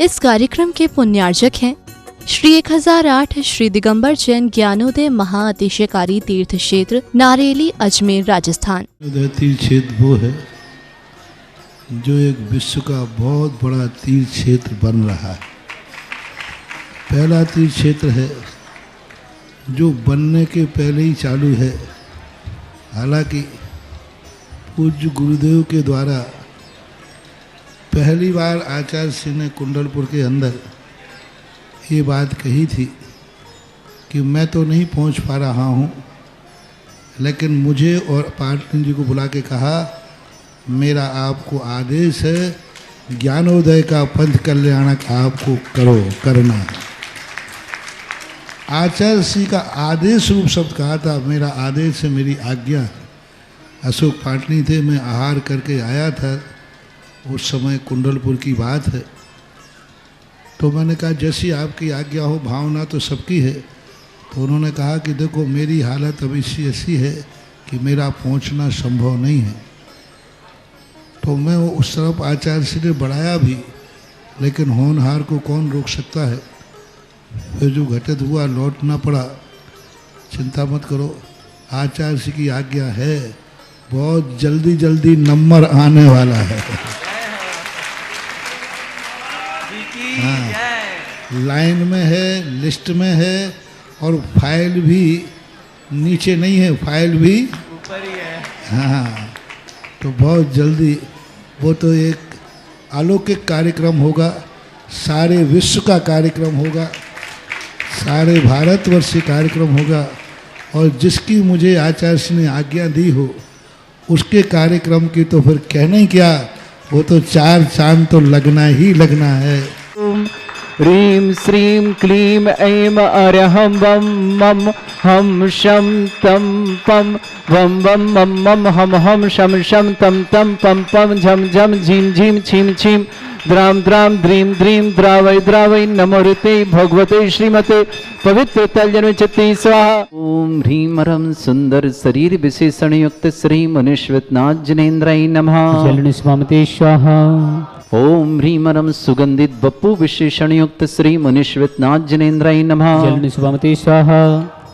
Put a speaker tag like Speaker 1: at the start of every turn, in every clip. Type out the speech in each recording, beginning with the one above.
Speaker 1: इस कार्यक्रम के पुण्यार्जक हैं श्री 1008 श्री दिगंबर जैन ज्ञानोदय महाअतिशयकारी तीर्थ क्षेत्र नारेली अजमेर राजस्थान।
Speaker 2: तीर्थ क्षेत्र वो है जो एक विश्व का बहुत बड़ा तीर्थ क्षेत्र बन रहा है। पहला तीर्थ क्षेत्र है जो बनने के पहले ही चालू है। हालांकि पूज्य गुरुदेव के द्वारा पहली बार आचार्य श्री ने कुंडलपुर के अंदर ये बात कही थी कि मैं तो नहीं पहुंच पा रहा हूं, लेकिन मुझे और पाटनी जी को बुला के कहा मेरा आपको आदेश है, ज्ञानोदय का पंथ कल्याणक आपको करना है। आचार्य श्री का आदेश रूप शब्द कहा था, मेरा आदेश है, मेरी आज्ञा। अशोक पाटनी थे, मैं आहार करके आया था, उस समय कुंडलपुर की बात है। तो मैंने कहा जैसी आपकी आज्ञा हो, भावना तो सबकी है। तो उन्होंने कहा कि देखो मेरी हालत अभी ऐसी है कि मेरा पहुंचना संभव नहीं है। तो मैं वो उस तरफ आचार्य श्री ने बढ़ाया भी, लेकिन होनहार को कौन रोक सकता है। फिर जो घटित हुआ लौटना पड़ा। चिंता मत करो, आचार्य श्री की आज्ञा है, बहुत जल्दी जल्दी नंबर आने वाला है। हाँ, लाइन में है, लिस्ट में है, और फाइल भी नीचे नहीं है, फाइल भी
Speaker 3: ऊपर ही है।
Speaker 2: हाँ, तो बहुत जल्दी वो तो एक अलौकिक कार्यक्रम होगा, सारे विश्व का कार्यक्रम होगा, सारे भारतवर्ष का कार्यक्रम होगा। और जिसकी मुझे आचार्य ने आज्ञा दी हो उसके कार्यक्रम की तो फिर कहना ही क्या, वो तो 4 चांद तो लगना ही लगना है।
Speaker 3: ह्रीं श्रीं क्लीं ऐं अरहं वं मं हम शं तं पं वं वं मं मं हम हम शं शं तं तं पं पं झं झं झीं झीं छीं छीं द्रां द्रां द्रीं द्रीं द्रावै द्रावै नमोते भगवते श्रीमते पवित्र तल्यनुचिते स्वाहा। ओम ह्रीं मरं सुंदर शरीर विशेषण युक्त श्री मनुष्यनाथ जनेन्द्राय नमः।
Speaker 4: जलन स्वामते स्वाहा।
Speaker 3: ओम ह्रीं मरं सुगंधित बप्पू विशेषण युक्त श्री मनुष्यनाथ जनेन्द्राय नमः।
Speaker 4: जलन स्वामते स्वाहा।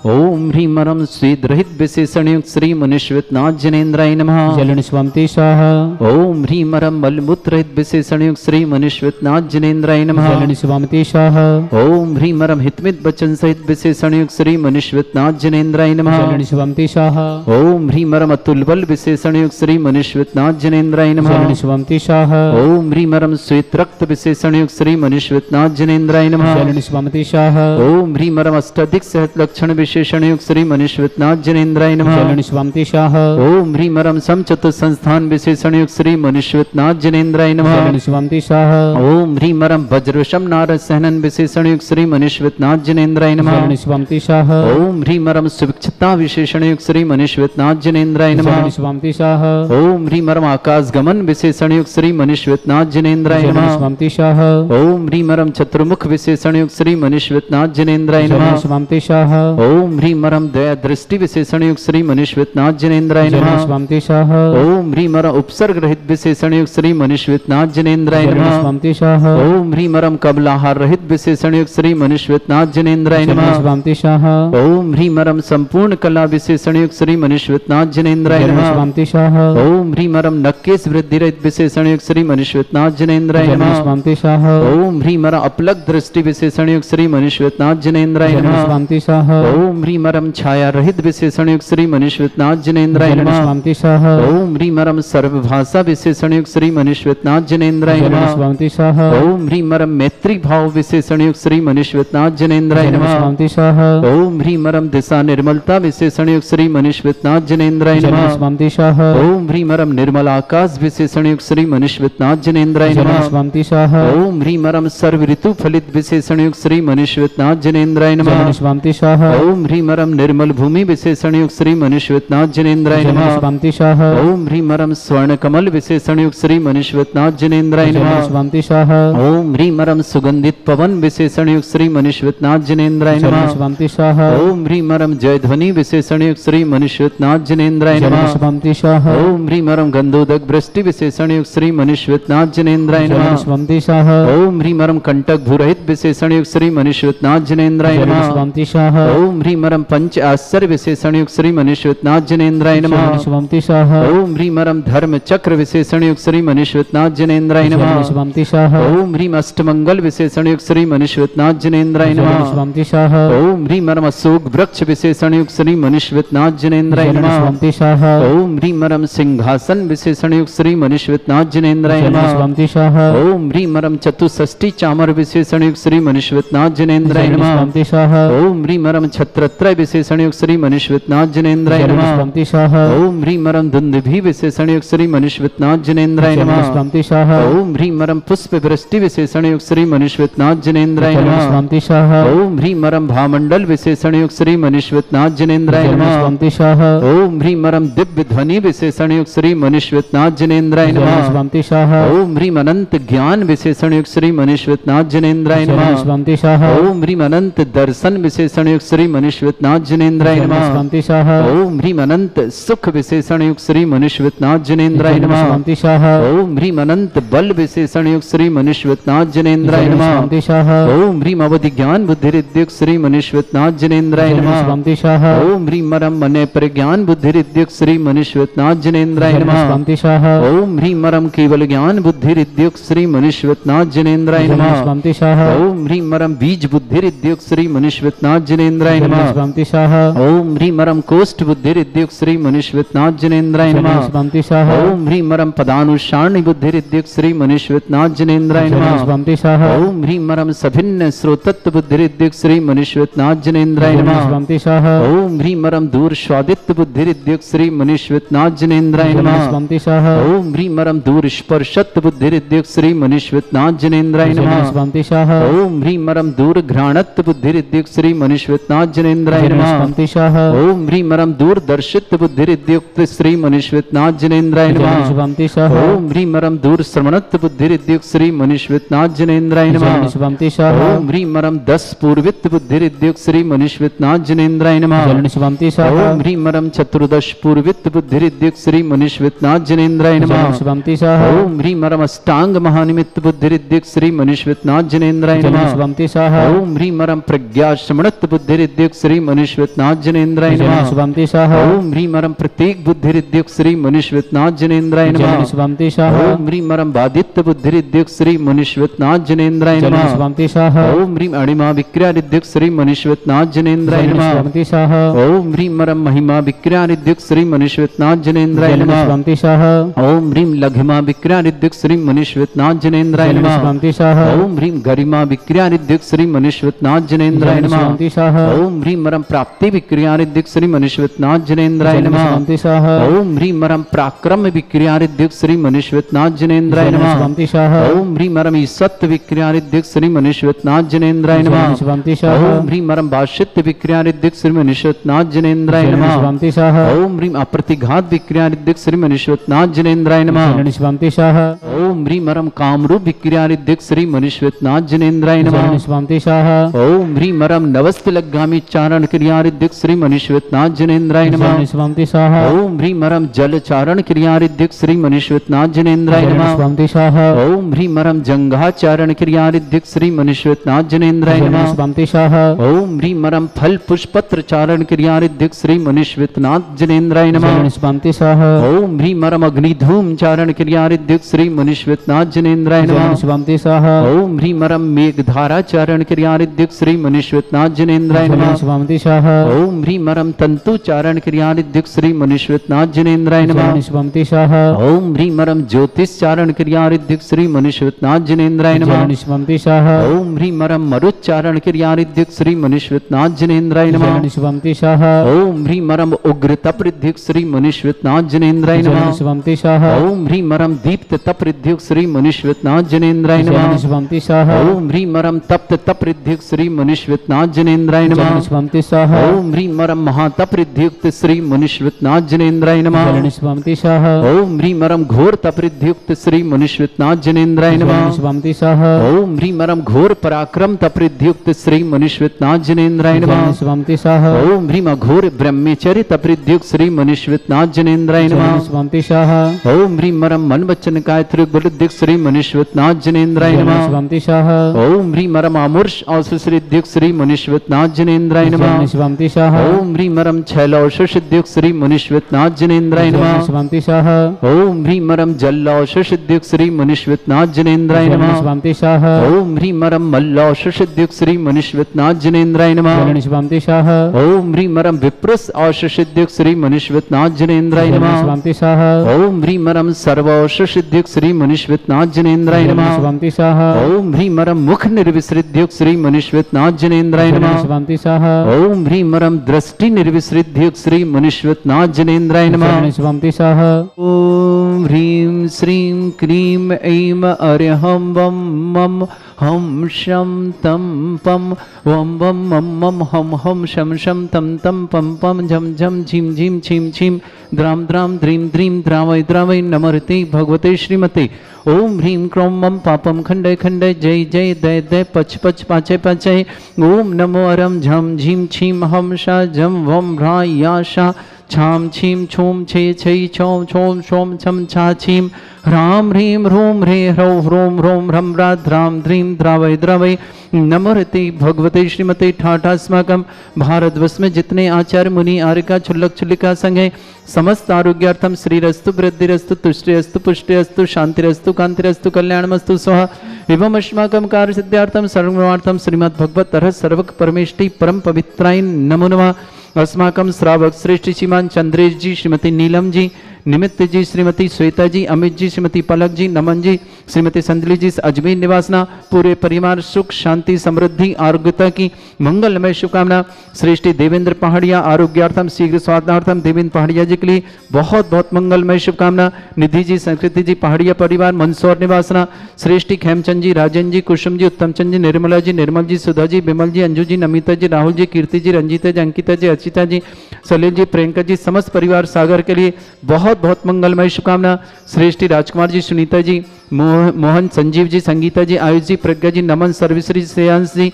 Speaker 3: ओम ह्रीं मरं स्वेद रहित विशेषण युक्त श्री मनुष्यनाथ जनेन्द्राय नमः।
Speaker 4: जलन स्वामते स्वाहा।
Speaker 3: ओम ह्रीं मरं मलमूत्र रहित विशेषण युक्त श्री मनुष्यनाथ जनेन्द्राय नमः।
Speaker 4: जलन स्वामते स्वाहा।
Speaker 3: ओम ह्रीं मरं हितमित वचन सहित विशेषण युक्त श्री मनुष्यनाथ जनेन्द्राय नमः।
Speaker 4: जलन स्वामते स्वाहा।
Speaker 3: ओम ह्रीं मरं अतुल बल विशेषण युक्त श्री मनुष्यनाथ जनेन्द्राय नमः।
Speaker 4: जलन स्वामते स्वाहा।
Speaker 3: ओम ह्रीं मरं श्वेत रक्त विशेषण युक्त श्री मनुष्यनाथ जनेन्द्राय नमः।
Speaker 4: जलन स्वामते स्वाहा।
Speaker 3: ओम ह्रीं मरं अष्टाधिक सहत लक्षण विशेषण युक्त श्री मनुष्यनाथ जनेन्द्राय नमः।
Speaker 4: जलन स्वामते स्वाहा।
Speaker 3: ओम ह्रीं मरं समचतुर संस्थान विशेषण युक्त श्री मनुष्यनाथ जनेन्द्राय नमः।
Speaker 4: जलन स्वामते स्वाहा।
Speaker 3: ओम ह्रीं मरं वज्रवशम नारद सहनन विशेषण युक्त श्री मनुष्यनाथ जनेन्द्राय नमः।
Speaker 4: जलन स्वामते स्वाहा।
Speaker 3: ओम ह्रीं मरं सुविक्षता विशेषण युक्त श्री मनुष्यनाथ जनेन्द्राय नमः।
Speaker 4: जलन स्वामते स्वाहा।
Speaker 3: ओम ह्रीं मरं आकाश गमन विशेषण युक्त श्री मनुष्यनाथ जनेन्द्राय
Speaker 4: जलन
Speaker 3: नमः।
Speaker 4: स्वामते स्वाहा।
Speaker 3: ओम ह्रीं मरं चतुर्मुख विशेषण युक्त श्री मनुष्यनाथ जनेन्द्राय
Speaker 4: जलन
Speaker 3: नमः।
Speaker 4: स्वामते स्वाहा।
Speaker 3: ओम ह्रीं मरं दया दृष्टि विशेषण युक्त श्री मनुष्यनाथ जनेन्द्राय
Speaker 4: जलन
Speaker 3: नमः।
Speaker 4: स्वामते स्वाहा।
Speaker 3: ओम ह्रीं मरं उपसर्ग रहित विशेषण युक्त श्री मनुष्यनाथ जनेन्द्राय
Speaker 4: जलन
Speaker 3: नमः।
Speaker 4: स्वामते स्वाहा।
Speaker 3: ओम ह्रीं मरं कबलाहार रहित विशेषण युक्त श्री मनुष्यनाथ जनेन्द्राय
Speaker 4: जलन
Speaker 3: नमः।
Speaker 4: स्वामते स्वाहा।
Speaker 3: ओम ह्रीं मरं संपूर्ण कला विशेषण युक्त श्री मनुष्यनाथ जनेन्द्राय
Speaker 4: जलन
Speaker 3: नमः।
Speaker 4: स्वामते स्वाहा।
Speaker 3: ओम ह्रीं मरं नक्केश वृद्धि रहित विशेषण युक्त श्री मनुष्यनाथ जनेन्द्राय
Speaker 4: जलन
Speaker 3: नमः।
Speaker 4: स्वामते स्वाहा।
Speaker 3: ओम ह्रीं मरं अपलक दृष्टि विशेषण युक्त श्री मनुष्यनाथ जनेन्द्राय
Speaker 4: जलन
Speaker 3: नमः।
Speaker 4: स्वामते स्वाहा।
Speaker 3: ओम ह्रीं मरं छाया रहित विशेषण युक्त श्री मनुष्यनाथ जनेन्द्राय
Speaker 4: जलन
Speaker 3: नमः।
Speaker 4: स्वामते स्वाहा।
Speaker 3: ओम ह्रीं मरं सर्वभाषा विशेषण युक्त श्री मनुष्यनाथ जनेन्द्राय
Speaker 4: जलन
Speaker 3: नमः।
Speaker 4: स्वामते स्वाहा।
Speaker 3: ओम ह्रीं मरं मैत्री भाव विशेषण युक्त श्री मनुष्यनाथ जनेन्द्राय
Speaker 4: जलन
Speaker 3: नमः।
Speaker 4: स्वामते स्वाहा।
Speaker 3: ओम ह्रीं मरं दिशा निर्मलता विशेषण युक्त श्री मनुष्यनाथ जनेन्द्राय
Speaker 4: जलन
Speaker 3: नमः।
Speaker 4: स्वामते स्वाहा।
Speaker 3: ओम ह्रीं मरं निर्मल आकाश विशेषण युक्त श्री मनुष्यनाथ जनेन्द्राय
Speaker 4: जलन
Speaker 3: नमः।
Speaker 4: स्वामते स्वाहा।
Speaker 3: ओम ह्रीं मरं सर्व ऋतु फलित विशेषण युक्त श्री मनुष्यनाथ जनेन्द्राय
Speaker 4: जलन
Speaker 3: नमः।
Speaker 4: स्वामते स्वाहा।
Speaker 3: ओम ओम ह्रीमरम निर्मल भूमि विशेषण युक्त श्री मनुष्यनाथ जिनेन्द्राय नमः।
Speaker 4: स्वांतिशाह
Speaker 3: ओम ह्रीमरम स्वर्ण कमल विशेषण युक्त श्री मनुष्यनाथ जिनेन्द्राय नमः।
Speaker 4: स्वांतिशाह
Speaker 3: ओम ह्रीमरम सुगंधित पवन विशेषण युक्त श्री मनुष्यनाथ जिनेन्द्राय नमः।
Speaker 4: स्वांतिशाह
Speaker 3: ओम ह्रीमरम जय ध्वनि विशेषण युक्त श्री मनुष्यनाथ जिनेन्द्राय नमः।
Speaker 4: स्वांतिशाह
Speaker 3: ओम ह्रीमरम गंधोदक वृष्टि विशेषण युक्त श्री मनुष्यनाथ जिनेन्द्राय नमः।
Speaker 4: स्वांतिशाह
Speaker 3: ओम ह्रीमरम कंटक भूरहित विशेषण युक्त श्री मनुष्यनाथ जिनेन्द्राय नमः।
Speaker 4: स्वांतिशाह
Speaker 3: ओम ह्रीमरम पंच आश्चर्य विशेषण युक्त श्री मनुष्यनाथ जिनेन्द्राय नमः।
Speaker 4: स्वांतिशाह
Speaker 3: ओम ह्रीमरम धर्म चक्र विशेषण युक्त श्री मनुष्यनाथ जिनेन्द्राय नमः।
Speaker 4: स्वांतिशाह
Speaker 3: ओम ह्रीम अष्टमंगल विशेषण युक्त श्री मनुष्यनाथ जिनेन्द्राय नमः।
Speaker 4: स्वांतिशाह
Speaker 3: ओम ह्रीमरम अशोक वृक्ष विशेषण युक्त श्री मनुष्यनाथ जिनेन्द्राय नमः।
Speaker 4: स्वांतिशाह
Speaker 3: ओम ह्रीमरम सिंहासन विशेषण युक्त श्री मनुष्यनाथ जिनेन्द्राय नमः।
Speaker 4: स्वांतिशाह
Speaker 3: ओम ह्रीमरम चतुष्षष्टि चामर विशेषण युक्त श्री मनुष्यनाथ जिनेन्द्राय नमः।
Speaker 4: स्वांतिशाह
Speaker 3: ओम ह्रीमरम छत्रत्रय विशेषण युक्त श्री मनुष्यनाथ जिनेन्द्राय नमः।
Speaker 4: स्वांतिशाह
Speaker 3: ओम ह्रीमरम दुंदुभि विशेषण युक्त श्री मनुष्यनाथ जिनेन्द्राय नमः।
Speaker 4: स्वांतिशाह
Speaker 3: ओम ह्रीमरम पुष्प वृष्टि विशेषण युक्त श्री मनुष्यनाथ जिनेन्द्राय नमः।
Speaker 4: स्वांतिशाह
Speaker 3: ओम ह्रीमरम भामंडल विशेषण युक्त श्री मनुष्यनाथ जिनेन्द्राय नमः।
Speaker 4: स्वांतिशाह
Speaker 3: ओम ह्रीमरम दिव्य ध्वनि विशेषण युक्त श्री मनुष्यनाथ जिनेन्द्राय नमः।
Speaker 4: स्वांतिशाह
Speaker 3: ओम ह्रीम अनंत ज्ञान विशेषण युक्त श्री मनुष्यनाथ जिनेन्द्राय नमः।
Speaker 4: स्वांतिशाह
Speaker 3: ओम ह्रीम अनंत दर्शन विशेषण युक्त श्री मनुष्यनाथ जिनेन्द्राय नमः।
Speaker 4: स्वांतिशाह
Speaker 3: ओम ह्रीम अनंत सुख विशेषण युक्त श्री मनुष्यनाथ जिनेन्द्राय नमः।
Speaker 4: स्वांतिशाह
Speaker 3: ओम ह्रीम अनंत बल विशेषण युक्त श्री मनुष्यनाथ जिनेन्द्राय नमः।
Speaker 4: स्वांतिशाह
Speaker 3: ओम ह्रीम अवधि ज्ञान बुद्धि रिद्युक्त श्री मनुष्यनाथ जिनेन्द्राय नमः।
Speaker 4: स्वांतिशाह
Speaker 3: ओम ह्रीम मरम मन प्रज्ञान बुद्धि रिद्युक्त श्री मनुष्यनाथ जिनेन्द्राय नमः।
Speaker 4: स्वांतिशाह
Speaker 3: ओम ह्रीम मरम केवल ज्ञान बुद्धि रिद्युक्त श्री मनुष्यनाथ जिनेन्द्राय नमः।
Speaker 4: स्वांतिशाह
Speaker 3: ओम ह्रीम मरम बीज बुद्धि रिद्युक्त श्री मनुष्यनाथ जिनेन्द्राय नमः।
Speaker 4: स्वांतिशाह
Speaker 3: ओम ह्रीम मरम कोष्ठ बुद्धि रिद्युक्त श्री मनुष्यनाथ जिनेन्द्राय नमः।
Speaker 4: स्वांतिशाह
Speaker 3: ओम ह्रीम मरम पदानुसारणी बुद्धि रिद्युक्त श्री मनुष्यनाथ जिनेन्द्राय नमः।
Speaker 4: स्वांतिशाह
Speaker 3: ओम ह्रीम मरम सभिन्न श्रोतत्व बुद्धि रिद्युक्त श्री मनुष्यनाथ जिनेन्द्राय नमः।
Speaker 4: स्वांतिशाह
Speaker 3: ओम ह्रीम मरम दूर स्वादित्व बुद्धि रिद्युक्त श्री मनुष्यनाथ जिनेन्द्राय नमः।
Speaker 4: स्वांतिशाह
Speaker 3: ओम ह्रीम मरम दूर स्पर्शत्व बुद्धि रिद्युक्त श्री मनुष्यनाथ जिनेन्द्राय नमः।
Speaker 4: स्वांतिशाह
Speaker 3: ओम ह्रीम मरम दूर घ्राणत्व बुद्धि रिद्युक्त श्री मनुष्यनाथ जिनेन्द्राय नमः।
Speaker 4: स्वांतिशाह
Speaker 3: ओम ह्रीम मरम दूर दर्शित्व बुद्धि रिद्युक्त श्री मनुष्यनाथ जिनेन्द्राय नमः।
Speaker 4: स्वांतिशाह
Speaker 3: ओम ह्रीम मरम दूर श्रवणत्व बुद्धि रिद्युक्त श्री मनुष्यनाथ जिनेन्द्राय नमः।
Speaker 4: स्वांतिशाह
Speaker 3: ओम ह्रीम मरम 10 पूर्वित्व बुद्धि रिद्युक्त श्री मनुष्यनाथ जिनेन्द्राय नमः।
Speaker 4: स्वांतिशाह
Speaker 3: ओम ह्रीम मरम 14 पूर्वित्व बुद्धि रिद्युक्त श्री मनुष्यनाथ जिनेन्द्राय नमः।
Speaker 4: स्वांतिशाह
Speaker 3: ओम ह्रीम मरम अष्टांग महानिमित्त बुद्धि रिद्युक्त श्री मनुष्यनाथ जिनेन्द्राय नमः।
Speaker 4: स्वांतिशाह
Speaker 3: ओम ह्रीम मरम प्रज्ञा श्रवणत्व बुद्धि रिद्युक्त श्री मनुष्यनाथ जिनेन्द्राय नमः।
Speaker 4: स्वांतिशाह
Speaker 3: ओम ह्रीम मरम प्रत्येक बुद्धि रिद्युक्त श्री मनुष्यनाथ जिनेन्द्राय नमः।
Speaker 4: स्वांतिशाह
Speaker 3: ओम ह्रीम मरम बादित्य बुद्धि रिद्युक्त श्री मनुष्यनाथ जिनेन्द्राय नमः।
Speaker 4: स्वांतिशाह
Speaker 3: ओम ह्रीम अणिमा विक्रिया रिद्युक्त श्री मनुष्यनाथ जिनेन्द्राय नमः।
Speaker 4: स्वांतिशाह
Speaker 3: ओम ह्रीम मरम महिमा विक्रिया रिद्युक्त श्री मनुष्यनाथ जिनेन्द्राय नमः।
Speaker 4: स्वांतिशाह
Speaker 3: ओम ह्रीम लघिमा विक्रिया रिद्युक्त श्री मनुष्यनाथ जिनेन्द्राय नमः।
Speaker 4: स्वांतिशाह
Speaker 3: ओम ह्रीम गरिमा विक्रिया रिद्युक्त श्री मनुष्यनाथ जिनेन्द्राय नमः।
Speaker 4: स्वांतिशाह
Speaker 3: ओम ह्रीम मरम प्राप्ति विक्रिया रिद्युक्त श्री मनुष्यनाथ जिनेन्द्राय नमः।
Speaker 4: स्वांतिशाह
Speaker 3: ओम ह्रीम मरम पराक्रम विक्रिया रिद्युक्त श्री मनुष्यनाथ जिनेन्द्राय नमः।
Speaker 4: स्वांतिशाह
Speaker 3: ओम ह्रीम मरम ईसत्व विक्रिया रिद्युक्त श्री मनुष्यनाथ जिनेन्द्राय नमः।
Speaker 4: स्वांतिशाह
Speaker 3: ओम ह्रीम मरम भाष्यत्व विक्रिया रिद्युक्त श्री मनुष्यनाथ जिनेन्द्राय नमः।
Speaker 4: स्वांतिशाह
Speaker 3: ओम ह्रीम अप्रतिघात विक्रिया रिद्युक्त श्री मनुष्यनाथ जिनेन्द्राय नमः।
Speaker 4: स्वांतिशाह
Speaker 3: ओम ह्रीम मरम कामरूप विक्रिया रिद्युक्त श्री मनुष्यनाथ जिनेन्द्राय नमः।
Speaker 4: स्वांतिशाह
Speaker 3: ओम ह्रीम मरम नवस्तिलगामी चारण क्रिया रिद्युक्त श्री मनुष्यनाथ जिनेन्द्राय नमः।
Speaker 4: स्वांतिशाह
Speaker 3: ओम ह्रीम मरम जल चारण क्रिया रिद्युक्त श्री मनुष्यनाथ जिनेन्द्राय नमः।
Speaker 4: स्वांतिशाह
Speaker 3: ओम ह्रीम मरम जंघा चारण क्रिया रिद्युक्त श्री मनुष्यनाथ जिनेन्द्राय नमः।
Speaker 4: स्वांतिशाह
Speaker 3: ओम ह्रीम मरम फल पुष्पत्र चारण क्रिया रिद्युक्त श्री मनुष्यनाथ जिनेन्द्राय नमः।
Speaker 4: स्वांतिशाह
Speaker 3: ओम ह्रीम मरम अग्निधूम चारण क्रिया रिद्युक्त श्री मनुष्यनाथ जिनेन्द्राय नमः।
Speaker 4: स्वांतिशाह
Speaker 3: ओम ह्रीम मरम मेघधारा चारण क्रिया रिद्युक्त श्री मनुष्यनाथ जिनेन्द्राय नमः।
Speaker 4: स्वांतिशाह
Speaker 3: ओम ह्रीम मरम तंतु चारण क्रिया रिद्युक्त श्री मनुष्यनाथ जिनेन्द्राय नमः।
Speaker 4: स्वांतिशाह
Speaker 3: ओम ह्रीम मरम ज्योतिष चारण क्रिया रिद्युक्त श्री मनुष्यनाथ जिनेन्द्राय नमः।
Speaker 4: स्वांतिशाह
Speaker 3: ओम ह्रीम मरम मरुच्चारण क्रिया रिद्युक्त श्री मनुष्यनाथ जिनेन्द्राय नमः।
Speaker 4: स्वांतिशाह
Speaker 3: ओम ह्रीम मरम उग्र तप रिद्युक्त श्री मनुष्यनाथ जिनेन्द्राय नमः।
Speaker 4: स्वांतिशाह
Speaker 3: ओम ह्रीम मरम दीप्त तप रिद्युक्त श्री मनुष्यनाथ जिनेन्द्राय नमः।
Speaker 4: स्वांतिशाह
Speaker 3: ओम ह्रीम मरम तप्त तप रिद्युक्त श्री मनुष्यनाथ जिनेन्द्राय नमः।
Speaker 4: जलनिष्पमति सह
Speaker 3: ओम ह्रीं मरम महातपरिद्युक्त श्री मुनिश्वतनाथ जनेन्द्राय नमः
Speaker 4: जलनिष्पमति सह
Speaker 3: ओम ह्रीं मरम घोर तपरिद्युक्त श्री मुनिश्वतनाथ जनेन्द्राय नमः
Speaker 4: जलनिष्पमति सह
Speaker 3: ओम ह्रीं मरम घोर पराक्रम तपरिद्युक्त श्री मुनिश्वतनाथ जनेन्द्राय नमः
Speaker 4: जलनिष्पमति सह
Speaker 3: ओम ह्रीं घोर ब्रह्मचर्य तपरिद्युक्त श्री मुनिश्वतनाथ जनेन्द्राय नमः
Speaker 4: जलनिष्पमति सह
Speaker 3: ओम ह्रीं मरम मन वचन काय त्रिगुरुद्युक्त श्री मुनिश्वतनाथ जनेन्द्राय नमः
Speaker 4: जलनिष्पमति सह
Speaker 3: ओम ह्रीं मरम अमूर्ष औषधिद्युक्त श्री मुनिश्वतनाथ जनेन्द्राय नमः
Speaker 4: जलनिष्पमति सह
Speaker 3: ओम ह्रीं मरम छैलौषधिद्युक्त श्री मुनिश्वतनाथ जनेन्द्राय नमः
Speaker 4: जलनिष्पमति सह
Speaker 3: ओम ह्रीं मरम जलौषधिद्युक्त श्री मुनिश्वतनाथ जनेन्द्राय नमः
Speaker 4: जलनिष्पमति सह
Speaker 3: ओम ह्रीं मरम मल्लौषधिद्युक्त श्री मुनिश्वतनाथ जनेन्द्राय नमः
Speaker 4: जलनिष्पमति सह
Speaker 3: ओम ह्रीं मरम विप्रस औषधिद्युक्त श्री मुनिश्वतनाथ जनेन्द्राय नमः
Speaker 4: जलनिष्पमति सह
Speaker 3: ओम ह्रीं मरम सर्वौषधिद्युक्त श्री मुनिश्वतनाथ जनेन्द्राय नमः
Speaker 4: जलनिष्पमति सह
Speaker 3: ओम ह्रीं मरम मुख निर्विसृद्युक्त श्री मुनिश्वतनाथ जनेन्द्राय नमः
Speaker 4: जलनिष्पमति सह
Speaker 3: ओम ह्रीं मरम दृष्टि निर्विसृद्युक्त श्री मुनिश्वतनाथ जनेन्द्राय नमः
Speaker 4: जलनिष्पमति सह
Speaker 3: ओम ह्रीं श्रीं क्लीं ऐं अर्हं वं मं हम शम तम पम वम वम मम मम हम हम शम शम तम तम पम पम झम झम झीम झीम छीम छीम द्राम द्राम द्रीम द्रीम द्रावय द्रावय नमर्ते भगवते श्रीमते ओम ह्रीं क्रों मम पापम खंडय खंडय जय जय दय दय पच पच पाचय पाचय ओम नमो अरम झम झीम छीम हम शा झम वम भ्रा या शा छाम छीम छूम छे छई छौम छौम शोम छम छा छीम ह्राम ह्रीं ह्रूम ह्रे ह्रौ ह्रों ह्रों ह्रम ह्राम ध्रीं द्रावय द्रावय नमोरते भगवते श्रीमते ठाठास्माकं भारतवर्ष में जितने आचार्य मुनि आर्यका छुल्लक छुल्लिका संघ है समस्त आरोग्यार्थम श्रीरस्तु वृद्धिरस्तु तुष्टिरस्तु पुष्टिरस्तु शांतिरस्तु कांतिरस्तु कल्याणमस्तु स्वाहा एवं अस्माकं कार्य सिद्धार्थम सर्वमार्थम श्रीमद् भगवत तरह सर्वक परमेष्टि परम पवित्राय नमो नमः अस्माकं श्रावक श्रेष्ठ श्रीमान चंद्रेश जी श्रीमती नीलम जी निमित्त जी श्रीमती श्वेता जी अमित जी श्रीमती पलक जी नमन जी श्रीमती संदली जी अजमेर निवासना पूरे परिवार सुख शांति समृद्धि आरोग्यता की मंगलमय शुभकामना। श्रेष्ठी देवेंद्र पहाड़िया आरोग्यार्थम शीघ्र स्वास्थ्यार्थम देवेंद्र पहाड़िया जी के लिए बहुत बहुत मंगलमय शुभकामना। निधि जी संस्कृति जी पहाड़िया परिवार मंदसौर निवासना श्रेष्ठी खेमचंद जी राजन जी कुसुम जी उत्तमचंद जी निर्मला जी निर्मल जी सुधा जी विमल जी अंजू जी नमिता जी राहुल जी कीर्ति जी रंजीता जी अंकिता जी अर्चिता जी सलील जी प्रियंका जी समस्त परिवार सागर के लिए बहुत बहुत मंगलमय शुभकामना। श्रेष्ठी राजकुमार जी सुनीता जी मोहन संजीव जी संगीता जी आयुष जी प्रज्ञा जी नमन सर्विश्री श्रेयांश जी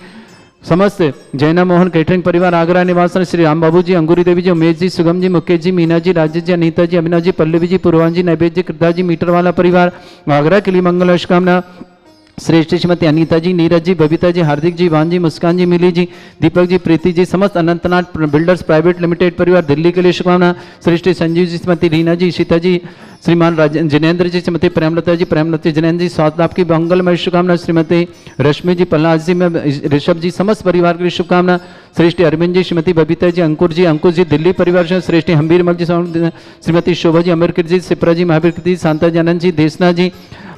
Speaker 3: समस्त जैना मोहन कैटरिंग परिवार आगरा निवासन श्री राम बाबू जी अंगूरी देवी जी उमेश जी सुगम जी मुकेश जी मीना जी राजेश जी अनीता जी अभिनव जी पल्लवी जी पूर्वान जी नैवेद्य जी कृदा जी मीटर वाला परिवार आगरा के लिए मंगल शुभकामना। श्रेष्ठ श्रीमती अनीता जी नीरज जी बबीता जी हार्दिक जी वान जी मुस्कान जी मिली जी दीपक जी प्रीति जी समस्त अनंतनाथ बिल्डर्स प्राइवेट लिमिटेड परिवार दिल्ली के लिए शुभकामना। श्रेष्ठ संजीव जी श्रीमती रीना जी सीता जी श्रीमान जिनेन्द्र जी श्रीमती प्रेमलता जी जिनेन्द्र जी स्वास्थ्य लाभ की मंगलमय शुभकामना। श्रीमती रश्मि जी प्रहलाद जी में ऋषभ जी समस्त परिवार के लिए शुभकामना। श्रेष्ठी अरविंद जी श्रीमती बबीता जी अंकुश जी दिल्ली परिवार से श्रेष्ठी हम्बीर मल जी श्रीमती शोभा जी अमरकृत जी सिप्रा जी महावीर जी शांता जी आनंद जी देशना जी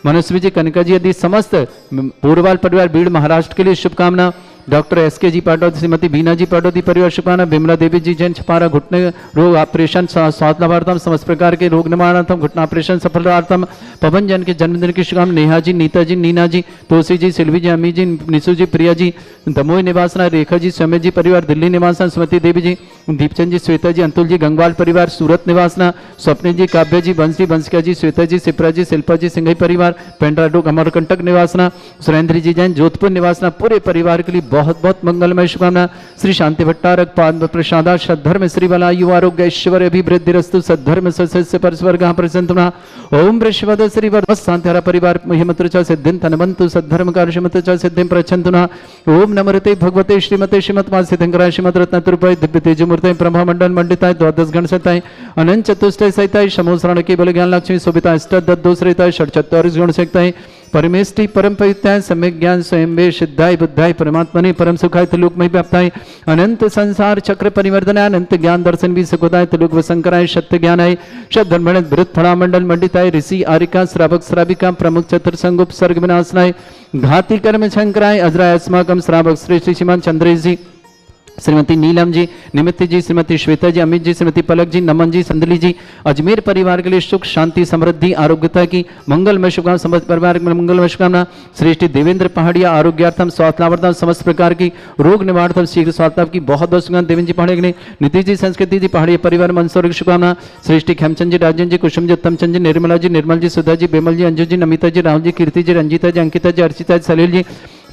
Speaker 3: मनस्वी जी कनिका जी आदि समस्त पूर्वाल परिवार भीड़ महाराष्ट्र के लिए शुभकामना। डॉक्टर एसके जी पाटौदी श्रीमती बीना जी पाटौदी परिवार शुभकामना। बिमला देवी जी जैन छपारा घुटने रोग ऑपरेशन स्वास्थ्य लाभार्थम समस्त प्रकार के रोग निवारणार्थम घुटना ऑपरेशन सफलतार्थम पवन जैन के जन्मदिन की शुभकामना। नेहा जी नीता जी नीना जी तुलसी जी सिल्वी जी अमी जी निशु जी प्रिया जी दमोई निवासना रेखा जी स्वमेश जी परिवार दिल्ली निवासना सुमति देवी जी दीपचंद जी श्वेता जी अंतुल जी गंगवाल परिवार सूरत निवासना स्वप्न जी काव्य जी बंसिका जी श्वेता जी सिप्रा जी शिल्पा जी सिंघई परिवार पेंड्रा रोग अमरकंटक निवासना सुरेंद्र जी जैन जोधपुर निवासना पूरे परिवार के लिए बहुत बहुत मंगलमय शुभकामना। श्री शांति भट्टारक पाद प्रसादा सद्धर्म श्री बलायु आरोग्य ऐश्वर्य अभिवृद्धि रस्तु सद्धर्म सस्य परस्वर प्रसन्ना ओम वृषभद श्री शांतिहरा परिवार हिमत्र सिद्धिं तनवंतु सद्धर्म कार्य च सिद्धिं प्रच्छन्तुना ओम नमरते भगवते श्रीमते श्रीमत्मा सिद्धंकराय श्रीमद रत्न तुरपाय दिव्य तेजमूर्ते ब्रह्मा मंडल मंडिताय द्वादश गण सताय अनंत चतुष्टय सहिताय समोसरण के बल ज्ञान लक्ष्मी शोभिता अष्टदश दोषरिताय षट्चत्वारिश गुण सहिताय परमेष्टि परम पवित्राय सम्यक ज्ञान स्वयं वे सिद्धाय बुद्धाय परमात्मने परम सुखाय त्रिलोकमय व्याप्ताय अनंत संसार चक्र परिवर्तनाय अनंत ज्ञान दर्शन भी सुखदाय त्रिलोक वसंकराय सत्य ज्ञानाय शब्दमण वृत फला मंडल मंडिताय ऋषि आरिका श्रावक श्राविका प्रमुख चतुर संगुप सर्ग विनाशनाय घाती कर्म शंकराय अजराय अस्माकम श्रावक श्रेष्ठ श्रीमान चंद्रेश जी श्रीमती नीलम जी, निमित जी, श्रीमती श्वेता जी, अमित जी, श्रीमती पलक जी, नमन जी, संदली जी, अजमेर परिवार के लिए सुख शांति समृद्धि आरोग्यता की मंगलमय शुभकामना, समस्त परिवार में मंगलमय शुभकामना। श्रेष्ठ देवेंद्र पहाड़िया आरोग्यार्थम स्वास्थ्यावर्धन समस्त प्रकार की रोग निवारणार्थम शीघ्र स्वास्थ्य की बहुत बहुत शुभकामना। देवेंद्र जी पहाड़िया के लिए नीतीश जी, संस्कृति जी, पहाड़िया परिवार मंसूर की शुभकामना। श्रेष्ठ खेमचंद जी, राजन जी, कुसुम जी, उत्तम चंद जी, निर्मला जी, निर्मल जी, सुधा जी, बेमल जी, अंजू जी, नमिता जी, राहुल जी, कीर्ति जी, रंजीता जी, अंकिता जी, अर्चिता जी, सलील जी,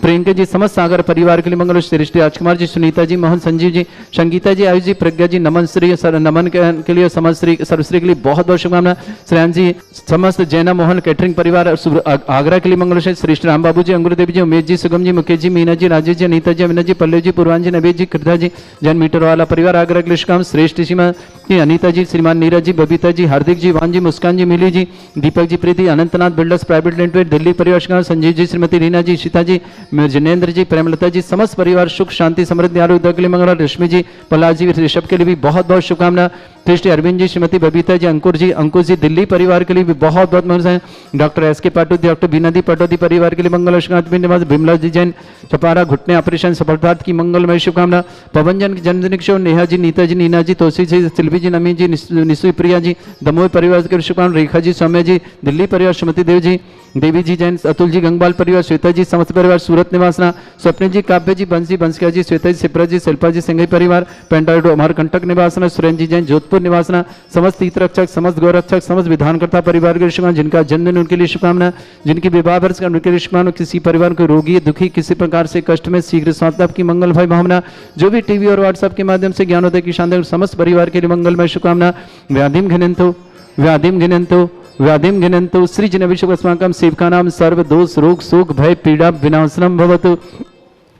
Speaker 3: प्रियंका जी, समस्त सागर परिवार के लिए मंगल। श्रेष्ठ राजकुमार जी, सुनीता जी, मोहन संजीव जी, संगीता जी, आयुष जी, प्रज्ञा जी, नमन श्री नमन के लिए समस्त श्री सर्वश्री के लिए बहुत बहुत शुभकामना। श्रेयान जी, समस्त जैना मोहन कैटरिंग परिवार आगरा के लिए मंगल। श्रेष्ठ राम बाबू जी, अंगुर देवी जी, उमेश जी, सुगम जी, मुकेश जी, मीना जी, राजेश जी, अनीता जी, अविना जी, पल्लव जी, पूर्वांजी, नवेद जी, कृष्णा जी, जन मीटर वाला परिवार आगरा के लिए शुभकामना। श्रेष्ठ सीमा जी, अनीता जी, श्रीमान नीरज जी, बबीता जी, हार्दिक जी, वान ji, Muskan ji, Mili ji, Deepak ji, Preeti, Anantnath builders private limited Delhi परिवार शुभकामना। संजीव जी, श्रीमती रीना जी, सीता जी, जिनेन्द्र जी, प्रेमलता जी, समस्त परिवार सुख शांति समृद्धि आरोग्य के लिए मंगल। रश्मि जी, प्रहलाद जी, ऋषभ के लिए भी बहुत बहुत शुभकामना। श्रेष्ठ अरविंद जी, श्रीमती बबीता जी, अंकुर जी दिल्ली परिवार के लिए भी बहुत बहुत मंगल है। डॉक्टर एस के पाटोदी, डॉक्टर बीना दी पाटोदी परिवार के लिए मंगल शुभकामना। बिमला जी जैन चपारा घुटने ऑपरेशन सफलतार्थ की मंगलमय शुभकामना। पवन जन जन्मदिन की नेहा जी, नीता जी, नीना जी, तोसी जी, सिल्वी जी, नमी जी, निशु प्रिया जी, दमोह परिवार के शुभकामना। रेखा जी, सौम्या जी, दिल्ली परिवार, सुमति देव जी, देवी जी जैन, अतुल जी, गंगबाल परिवार, श्वेता जी, समस्त परिवार सूरत निवासना। स्वप्न जी, काव्य जी, बंसी बंसिका जी, श्वेता जी, सिप्रा जी, शिल्पा जी, सिंघई परिवार, पेंटाडो अमरकंटक निवासना। सुरेंद्र जी जैन, जोधपुर निवासना। समस्त हितरक्षक, समस्त गौरक्षक, समस्त विधानकर्ता परिवार के शुभकामना। जिनका जन्मदिन उनके लिए शुभकामना। जिनकी विवाह वर्ष उनके लिए शुभकामना। किसी परिवार को रोगी दुखी किसी प्रकार से कष्ट में शीघ्र स्वास्थ्य की मंगल भाई भावना। जो भी टीवी और व्हाट्सएप के माध्यम से ज्ञानोदय की शानदार समस्त परिवार के लिए मंगलमय शुभकामना। व्याधिम घिनंतो व्याधिम घिनंतो व्याधिम घिनंतो सृजन विश्वस्माकं सेवकानां सर्व दोष रोग शोक भय पीड़ा विनाशनम भवतु।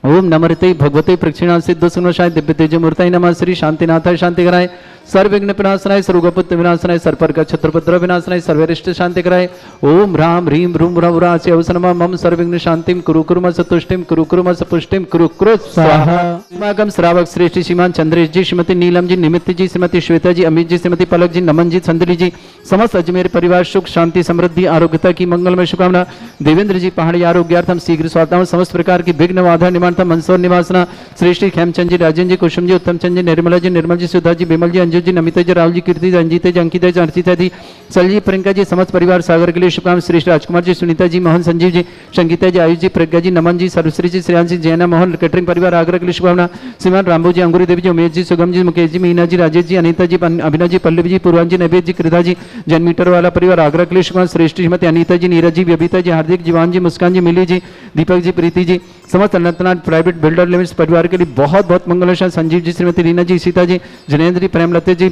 Speaker 3: ओम नमर्ते भगवते प्रक्षिणा सिद्ध सुनशाय दिव्य तेज मूर्ताय नमः। श्री शांतिनाथाय शांति कराय, सर्वविघ्न विनाशनाय, सर्वगुप्त विनाशनाय, सर्पर्क छत्रपत्र विनाशनाय, सर्वरिष्ट शांति कराय। ओम राम ह्रीं रूम रवरास्य अवसनमा मम सर्वविघ्न शांतिम कुरु कुरु सतुष्टिम कुरु कुरु सपुष्टिम कुरु कुरु स्वाहा। समागम श्रावक श्रेष्ठ श्रीमान चंद्रेश जी, श्रीमती नीलम जी, निमित जी, श्रीमती श्वेता जी, अमित जी, श्रीमती पलक जी, नमन जी, संदली जी, समस्त अजमेर परिवार सुख शांति समृद्धि आरोग्यता की मंगलमय शुभकामना। देवेंद्र जी पहाड़ी आरोग्यार्थम शीघ्र स्वास्थ्य समस्त प्रकार की विघ्न बाधा निवारणा मंसूर निवासना। श्रेष्ठ खेमचंद जी, राजन जी, कुसुम जी, उत्तम चंद जी, निर्मला जी, निर्मल जी, सुधा जी, बिमल जी, अंजू जी, नमिता जी, राहुल जी, कीर्ति, रंजीता जी, अंकिता जी, अर्चिता जी, सल जी, प्रियंका जी, समस्त परिवार सागर के लिए शुभकामना। श्रेष्ठ राजकुमार जी, सुनीता जी, मोहन संजीव जी, संगीता जी, आयुष जी, प्रज्ञा जी, नमन जी, सर्वश्री जी, श्रेयांश जी, जैना मोहन कैटरिंग परिवार आगरा के लिए शुभकामना। श्रीमान रामबू जी, अंगुरी देवी जी, उमेश जी, सुगम जी, मुकेश जी, मीना जी, राजेश जी, अनीता जी, अभिना जी, पल्लवी जी, पूर्वांजी, नवेद जी, कृदा जी, जन मीटर वाला परिवार आगरा के लिए शुभकामना। श्रेष्ठ श्रीमती अनीता जी, नीरज जी, बबीता जी, हार्दिक, जीवान जी, मुस्कान जी, मिली जी, दीपक जी, प्रीति जी, समस्त अनंतनाथ प्राइवेट बिल्डर लिमिटेड परिवार के लिए बहुत बहुत मंगल। संजीव जी, श्रीमती रीना जी, सीता जी, जनेन्द्र जी, प्रेमलता जी,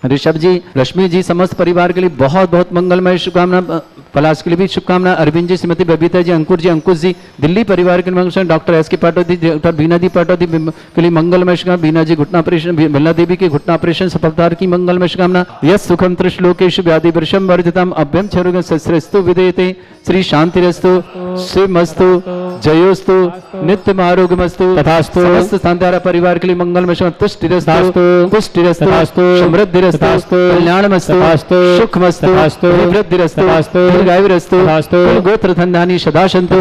Speaker 3: ऋषभ जी, रश्मि जी, समस्त परिवार के लिए बहुत बहुत मंगलमय शुभकामना। पलाश के लिए भी शुभकामना। अरविंद जी, श्रीमती बबीता जी, अंकुर जी, दिल्ली परिवार के मंगल। डॉक्टर एस के पाटोदी, डॉक्टर बीना दी पाटोदी के लिए मंगलमय शुभकामना। बीना जी घुटना ऑपरेशन, बिमला देवी के घुटना ऑपरेशन सफलता की मंगलमय शुभकामना। यस सुखम त्रिश्लोकेश व्याधि वर्षम वर्धितम अभ्यम छरुगं सस्रस्तु विदेते। श्री शांतिरस्तु शिवमस्तु जयोस्तु नित्यम आरोग्यमस्तु तथास्तु। समस्त शांतिहारा परिवार के लिए मंगलमय शुभ तुष्टिरस्तु पुष्टिरस्तु समृद्धिरस्तु कल्याणमस्तु सुखमस्तु वृद्धिरस्तु दीर्घायुरस्तु गोत्र धन्यानि सदा सन्तु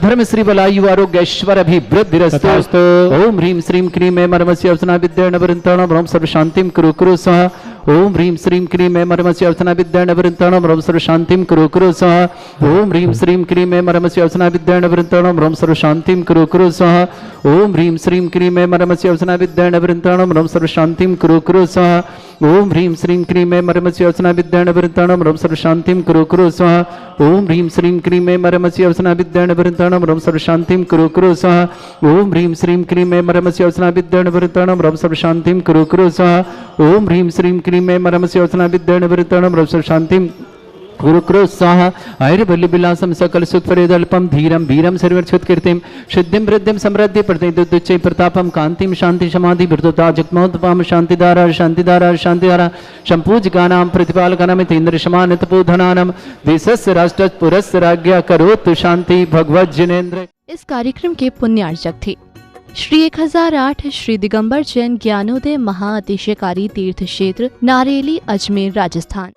Speaker 3: धर्म श्री बलायु आरोग्य ऐश्वर्य अभिवृद्धिरस्तु। ओम ह्रीं श्रीं क्रीं ऐं मर्मस्य अवसना विद्या नवरन्ताणां ब्रह्म सर्व शांतिं कुरु कुरु स्वाहा। ओम ह्रीं श्रीं क्रीं ऐं मर्मस्य अवसना विद्या नवरन्ताणां ब्रह्म सर्व शांतिं कुरु कुरु स्वाहा। ओम ह्रीं श्रीं क्रीं ऐं मर्मस्य अवसना विद्या नवरन्ताणां ब्रह्म सर्व शांतिं कुरु कुरु स्वाहा। ओम ह्रीं श्रीं क्रीं ऐं मर्मस्य अवसना विद्या नवरन्ताणां ब्रह्म सर्व शांतिं कुरु कुरु स्वाहा। ओम ह्रीं श्रीं क्रीं ऐं मर्मस्य अवसना विद्या नवरन्ताणां ब्रह्म सर्व शांतिं कुरु कुरु स्वाहा। ओम ह्रीं श्रीं क्रीं ऐं मर्मस्य अवसना विद्या नवरन्ताणां ब्रह्म सर्व शांतिं कुरु कुरु स्वाहा। ओम ह्रीं श्रीं क्रीं ऐं मर्मस्य अवसना विद्या नवरन्ताणां ब्रह्म सर्व शांतिं कुरु कुरु स्वाहा। ओम ह्रीं श्रीं क्रीं ऐं मर्मस्य अवसना विद्या नवरन्ताणां ब्रह्म सर्व शांतिं कुरु कुरु स्वाहा। ऐर्बल्यविलासं सकल सुखपरिदल्पं धीरं वीरं सर्वक्षुत्कीर्तिं सिद्धिं वृद्धिं समृद्धि प्रतिदुच्चै प्रतापं कांतिं शांति समाधि वृद्धता जगमोत्पाम शांतिधारा शांतिधारा शांतिधारा संपूज्यकानां प्रतिपालकानां इंद्र समानतपोधनानां देशस्य राष्ट्रस्य पुरस्य राज्ञा करोतु शांति भगवत जिनेन्द्र।
Speaker 1: इस कार्यक्रम के पुण्यार्चक थे श्री 1008 श्री दिगंबर जैन ज्ञानोदय महाअतिशयकारी तीर्थ क्षेत्र नारेली, अजमेर, राजस्थान।